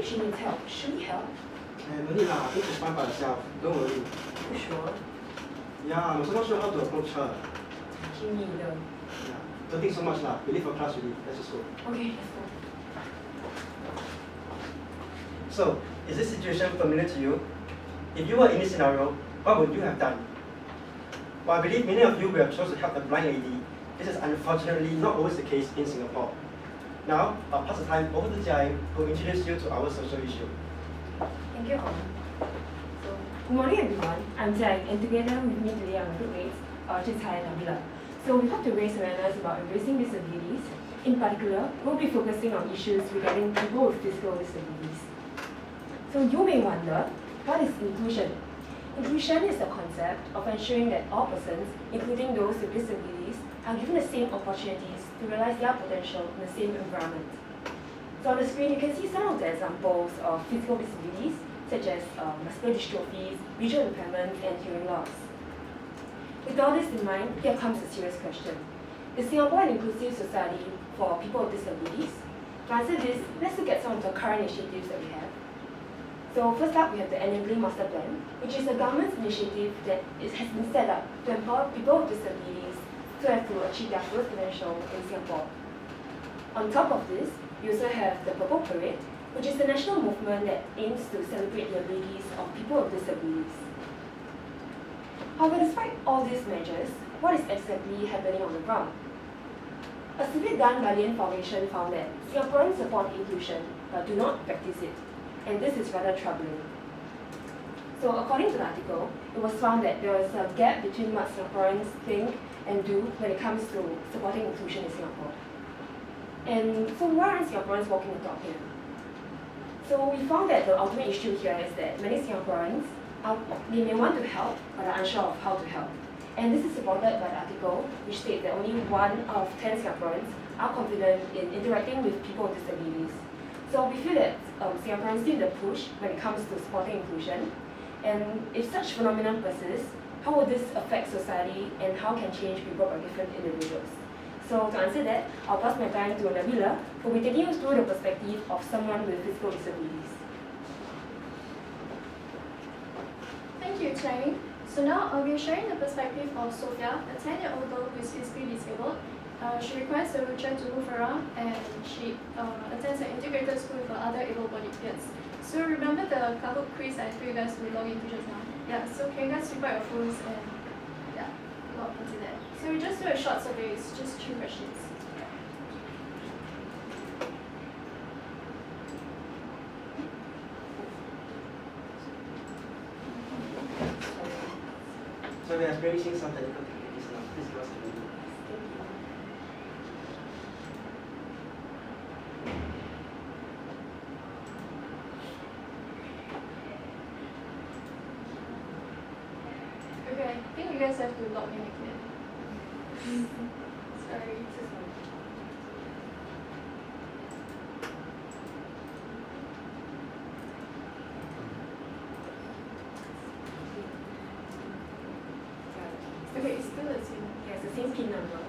think she needs help. Should we help? No need lah, I think she's fine by herself. Don't worry. You sure? Yeah, I'm also not sure how to approach her. Me neither. Yeah, don't think so much lah. We leave for class already. Let's just go. Okay, let's go. So, is this situation familiar to you? If you were in this scenario, what would you have done? Well, I believe many of you will have chosen to help the blind lady. This is unfortunately not always the case in Singapore. Now, I'll pass the time over to Jai, who will introduce you to our social issue. Thank you, Hong. So, good morning, everyone. I'm Jai, and together with me today are my groupmates, Chai and Nabila. So, we hope to raise awareness about embracing disabilities. In particular, we'll be focusing on issues regarding people with physical disabilities. So, you may wonder, what is inclusion? Inclusion is the concept of ensuring that all persons, including those with disabilities, are given the same opportunities to realize their potential in the same environment. So on the screen, you can see some of the examples of physical disabilities, such as muscular dystrophies, visual impairments, and hearing loss. With all this in mind, here comes a serious question. Is Singapore an inclusive society for people with disabilities? To answer this, let's look at some of the current initiatives that we have. So first up, we have the Enabling Master Plan, which is a government's initiative that has been set up to empower people with disabilities so as to achieve their full potential in Singapore. On top of this, we also have the Purple Parade, which is a national movement that aims to celebrate the abilities of people with disabilities. However, despite all these measures, what is exactly happening on the ground? A survey done by the Lien Foundation found that Singaporeans support inclusion but do not practice it, and this is rather troubling. So according to the article, it was found that there was a gap between what Singaporeans think and do when it comes to supporting inclusion in Singapore. And so why aren't Singaporeans walking the talk here? So we found that the ultimate issue here is that many Singaporeans, they may want to help, but are unsure of how to help. And this is supported by the article, which states that only 1 out of 10 Singaporeans are confident in interacting with people with disabilities. So we feel that Singaporeans need the push when it comes to supporting inclusion. And if such phenomenon persists, how will this affect society and how can change people by different individuals? So to answer that, I'll pass my time to Nabila, who will be taking you through the perspective of someone with physical disabilities. Thank you, Chai. So now I'll be sharing the perspective of Sophia, a 10-year-old girl who is physically disabled. She requires a wheelchair to move around, and she attends an integrated school with other able-bodied peers. So remember the Kahoot quiz I told you guys to log into just now? Yeah, so can you guys prepare your phones and log into that. So we just do a short survey, it's just 2 questions. So we are experiencing some technical difficulties now. Please give us a minute. Okay, I think you guys have to log in again. Sorry. Okay, it's still the same. Yeah, it's the same PIN number.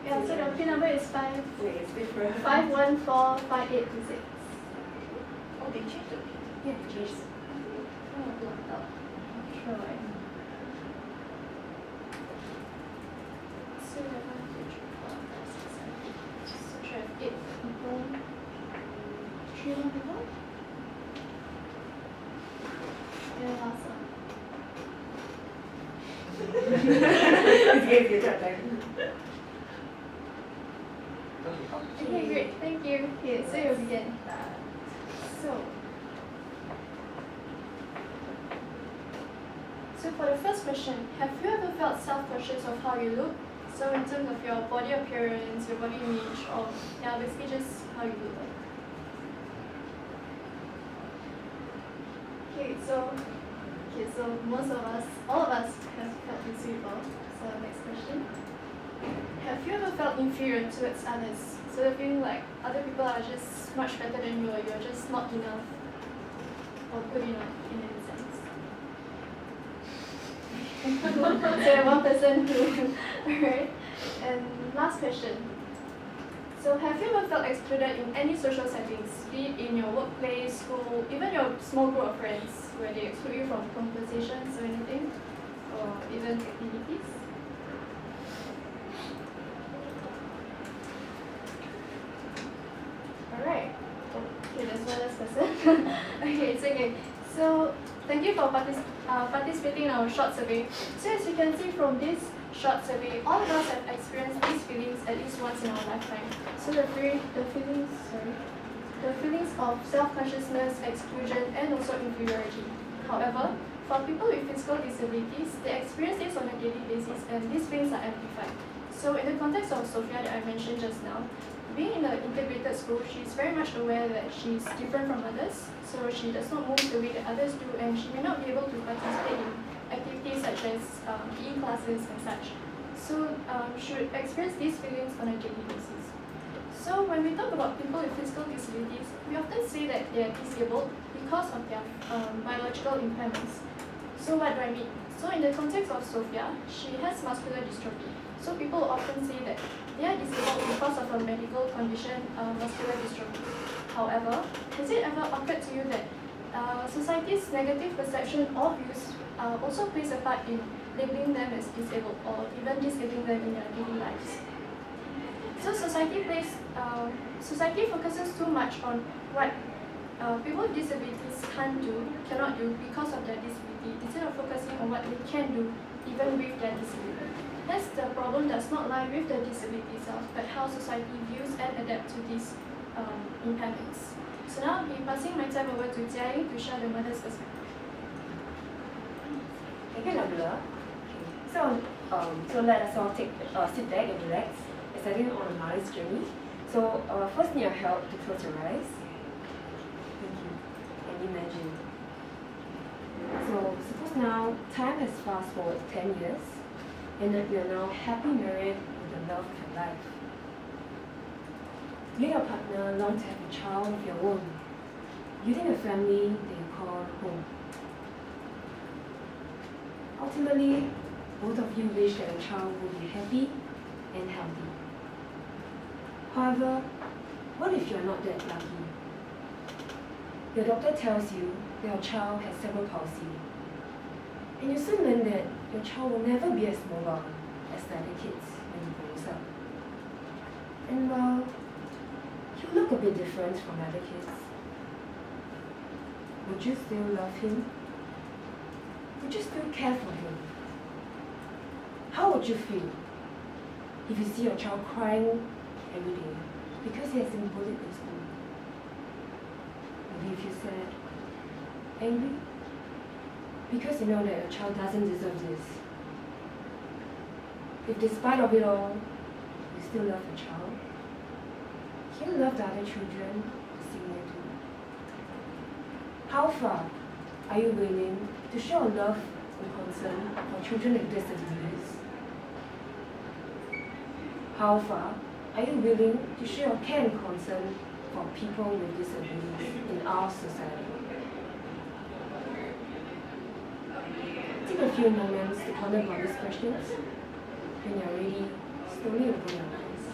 Yeah, so the PIN number is 5. Wait, it's different. 5145826. Oh, they changed the PIN. Yeah, they changed it. Oh, blocked out. Not sure why. So we have 1, 2, 3, 4, 5, 6, 7, 8. So should have 8 people. 3 more people? And last one. It's good, good time. Okay, great. Thank you. Okay, so you'll begin. So for the first question, have you ever felt self-conscious of how you look? So in terms of your body appearance, your body image, or basically just how you look like. Okay, so most of us, all of us have felt this before. So next question. Have you ever felt inferior towards others? So the feeling like other people are just much better than you, or you're just not enough or good enough in any sense. So one person who, alright. And last question. So have you ever felt excluded in any social settings, be it in your workplace, school, even your small group of friends, where they exclude you from conversations or anything, or even activities? Alright. Okay, there's one last person. Okay, it's okay. So thank you for participating in our short survey. So as you can see from this short survey, all of us have experienced these feelings at least once in our lifetime. So the feelings of self-consciousness, exclusion, and also inferiority. However, for people with physical disabilities, they experience this on a daily basis, and these feelings are amplified. So in the context of Sophia that I mentioned just now, being in an integrated school, she's very much aware that she's different from others, so she does not move the way that others do, and she may not be able to participate in activities such as PE classes and such. So she would experience these feelings on a daily basis. So when we talk about people with physical disabilities, we often say that they are disabled because of their biological impairments. So what do I mean? So in the context of Sophia, she has muscular dystrophy. So people often say that they are disabled because of a medical condition, muscular dystrophy. However, has it ever occurred to you that society's negative perception of youth also plays a part in labeling them as disabled or even disabling them in their daily lives? So society focuses too much on what people with disabilities can't do, cannot do because of their disability, instead of focusing on what they can do even with their disability. Hence, the problem does not lie with the disability itself, but how society views and adapts to these impairments. So now I'll be passing my time over to Jia to share the mother's perspective. Thank you, Nabila. So let us all sit back and relax, as I think on a mother's journey. So first need your help to close your eyes. Thank you. And imagine. So suppose now time has fast forward 10 years, and that you are now happily married with the love of your life. You and your partner long to have a child of your own, building a family that you call home. Ultimately, both of you wish that a child will be happy and healthy. However, what if you are not that lucky? Your doctor tells you that your child has cerebral palsy, and you soon learn that your child will never be as mobile as the other kids when he grows up. And while he'll look a bit different from other kids, would you still love him? Would you still care for him? How would you feel if you see your child crying every day because he has been bullied in school? Would you feel sad, angry, because you know that your child doesn't deserve this? If despite of it all, you still love your child, can you love the other children the same way too? How far are you willing to show love and concern for children with disabilities? How far are you willing to show your care and concern for people with disabilities in our society? Take a few moments to ponder about these questions. When you're ready, slowly open your eyes.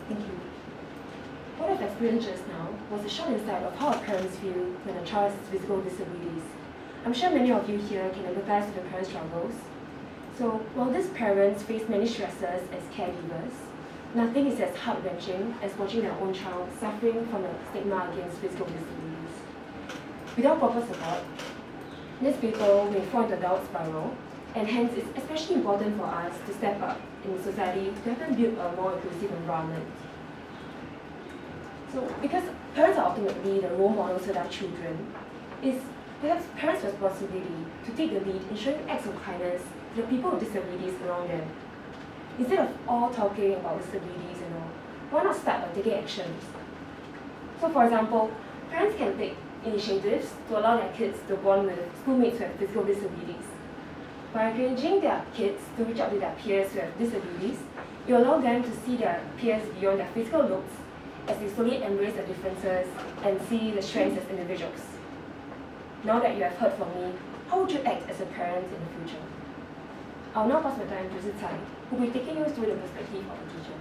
Thank you. What I've experienced just now was a short insight of how parents feel when a child has physical disabilities. I'm sure many of you here can empathize with the parents' struggles. So while these parents face many stresses as caregivers, nothing is as heart-wrenching as watching their own child suffering from a stigma against physical disabilities. Without proper support, these people may fall into the doubt spiral, and hence it's especially important for us to step up in society to help them build a more inclusive environment. So because parents are ultimately the role models of their children, it's perhaps parents' responsibility to take the lead in showing acts of kindness to the people with disabilities around them. Instead of all talking about disabilities and all, why not start by taking actions? So for example, parents can take initiatives to allow their kids to bond with schoolmates who have physical disabilities. By encouraging their kids to reach out to their peers who have disabilities, you allow them to see their peers beyond their physical looks as they slowly embrace their differences and see the strengths as individuals. Now that you have heard from me, how would you act as a parent in the future? I'll now pass my time to Tsai, who will be taking you through the perspective of a teacher.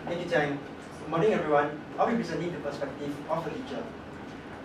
Thank you, Chang. Good morning, everyone. I'll be presenting the perspective of a teacher.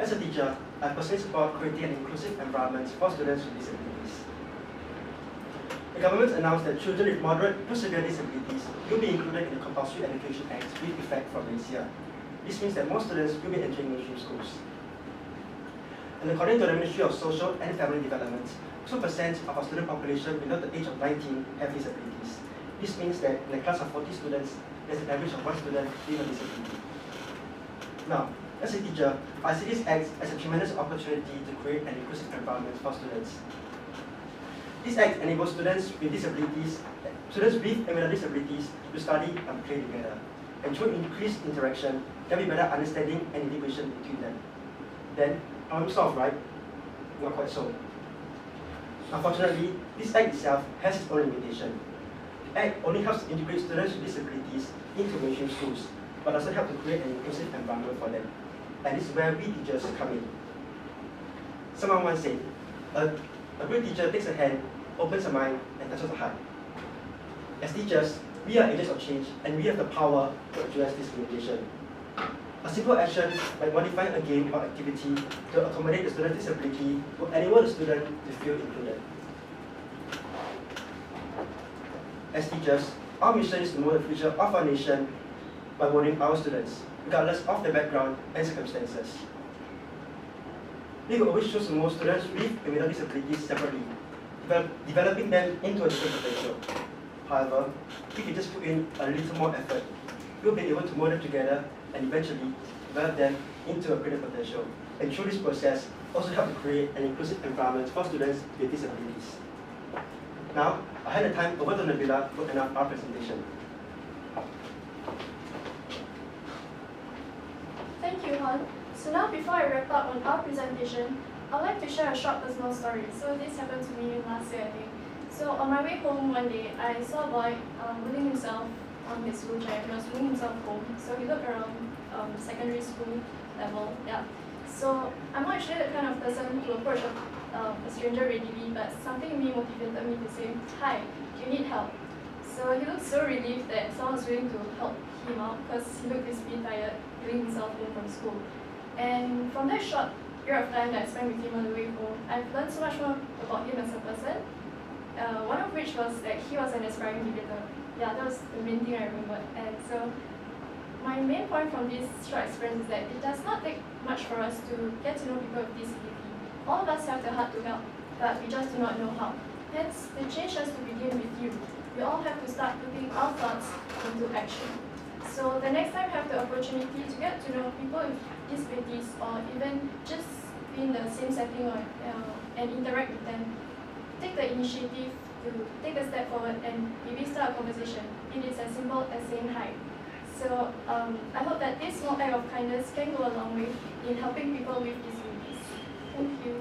As a teacher, I personally support creating an inclusive environment for students with disabilities. The government announced that children with moderate to severe disabilities will be included in the Compulsory Education Act with effect from this year. This means that more students will be entering mainstream schools. And according to the Ministry of Social and Family Development, 2% of our student population below the age of 19 have disabilities. This means that in a class of 40 students, there's an average of 1 student with a disability. Now, as a teacher, I see this act as a tremendous opportunity to create an inclusive environment for students. This act enables students with disabilities, students with and without disabilities to study and play together. And through increased interaction, there will be better understanding and integration between them. Then, problem solved, right? Not quite so. Unfortunately, this act itself has its own limitation. The act only helps to integrate students with disabilities into mainstream schools, but doesn't help to create an inclusive environment for them. And this is where we teachers come in. Someone once said, a good teacher takes a hand, opens a mind, and touches a heart. As teachers, we are agents of change, and we have the power to address this limitation. A simple action like modifying a game or activity to accommodate the student's disability will enable the student to feel included. As teachers, our mission is to mold the future of our nation by molding our students, regardless of their background and circumstances. We will always choose to mold students with and without disabilities separately, developing them into a different potential. However, if we just put in a little more effort, we'll be able to mold them together and eventually develop them into a greater potential. And through this process, also help to create an inclusive environment for students with disabilities. Now, I hand the time over to Nabila to open up our presentation. Thank you, Han. So now, before I wrap up on our presentation, I'd like to share a short personal story. So this happened to me last year, I think. So on my way home one day, I saw a boy wheeling himself on his wheelchair. He was wheeling himself home. So he looked around secondary school level. Yeah. So I'm not actually the kind of person to approach a stranger readily, but something in me motivated me to say, "Hi, do you need help?" So he looked so relieved that someone was willing to help him out because he looked physically tired wheeling himself home from school. And from that short period of time that I spent with him on the way home, I've learned so much more about him as a person. One of which was that he was an aspiring debater. Yeah, that was the main thing I remembered. And so my main point from this short experience is that it does not take much for us to get to know people with disability. All of us have the heart to help, but we just do not know how. Hence, the change has to begin with you. We all have to start putting our thoughts into action. So the next time you have the opportunity to get to know people with disabilities or even just be in the same setting and interact with them, take the initiative to take a step forward and maybe start a conversation. It is as simple as saying hi. So I hope that this small act of kindness can go a long way in helping people with disabilities. Thank you.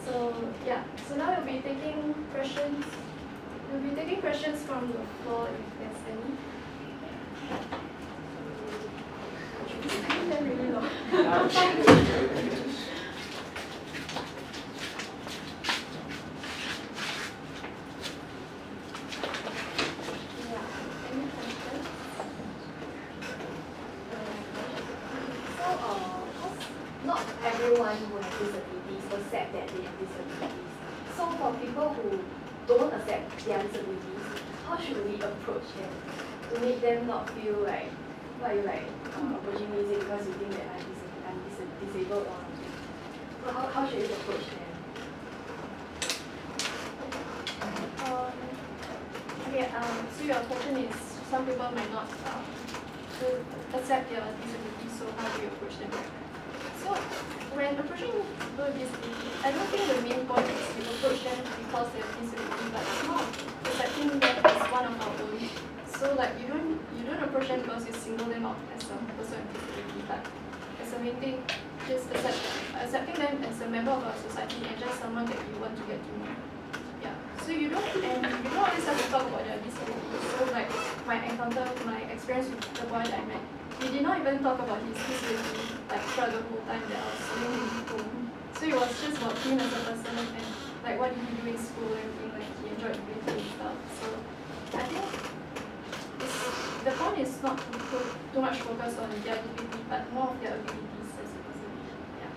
So yeah, so now we'll be taking questions. We'll be taking questions from the floor if there's any. They're really long. Not everyone who has disabilities accept that they have disabilities. So for people who don't accept their disabilities, how should we approach them to make them not feel like, approaching me because you think that I'm disabled or something? So how should we approach them? So your question is some people might not accept their disability, so how do you approach them? So when approaching people with disability, I don't think the main point is you approach them because they have disability, but it's more accepting them as one of our own. So like you don't approach them because you single them out as a person with disability, but as a main thing, just accepting them as a member of our society and just someone that you want to get to know. Yeah. So you don't always have to talk about their disability. So like my experience with the boy that I met, we did not even talk about his disability like throughout the whole time that I was living him home. So So it was just about him as a person and like what did he do in school and everything, like he enjoyed reading and stuff. So I think the point is not to put too much focus on their disability, but more of their abilities as a person. Yeah.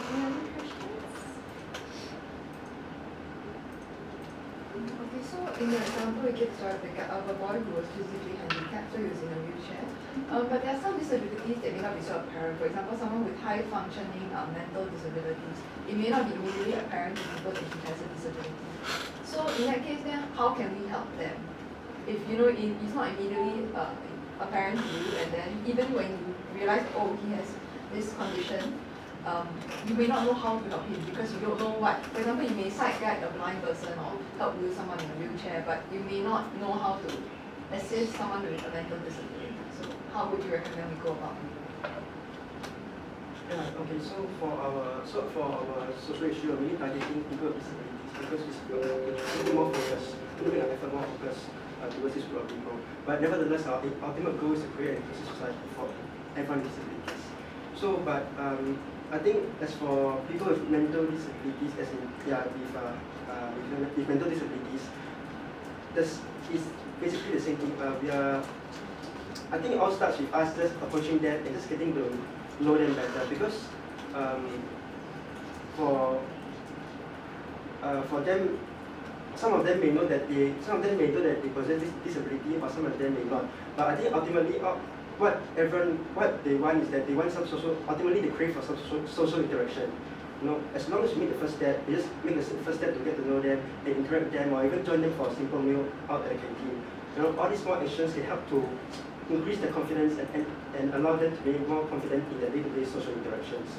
Any other questions? Okay, so in your example, we get sort of a boy who was physically handicapped, so he was in a wheelchair. But there are some disabilities that may not be so apparent. For example, someone with high functioning mental disabilities, it may not be immediately apparent to people that he has a disability. So in that case, then how can we help them? If you know it's not immediately apparent to you, and then even when you realize, oh, he has this condition, you may not know how to help him because you don't know what. For example, you may sight guide a blind person or help with someone in a wheelchair, but you may not know how to assist someone with a mental disability. So how would you recommend we go about it? Yeah, okay, so for our social issue, we need targeting people with disabilities because it's a bit more focused, a little bit of effort, more focus towards this group of people. But nevertheless, our ultimate goal is to create an inclusive society for everyone with disabilities. So, but I think as for people with mental disabilities, as in with mental disabilities, this is basically the same thing. I think it all starts with us just approaching them and just getting to know them better because for them, some of them may know that they possess this disability, or some of them may not. But I think ultimately, what they want is that they want some social. Ultimately, they crave for some social interaction. You know, as long as you make the first step, you just make the first step to get to know them, and interact with them, or even join them for a simple meal out at the canteen. You know, all these small actions can help to increase their confidence and allow them to be more confident in their day-to-day social interactions.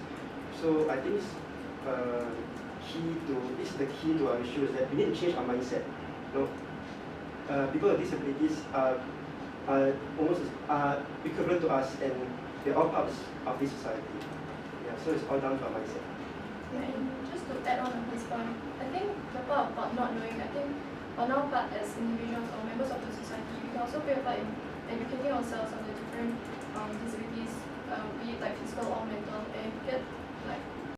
So I think this is the key to our issue is that we need to change our mindset. You know, people with disabilities are almost equivalent to us, and they're all parts of this society. Yeah, so it's all down to our mindset. Yeah, and just to add on this point, I think the part about not knowing, I think on our part as individuals or members of the society, we can also play a part in educating ourselves on the different disabilities, be it like physical or mental, and get like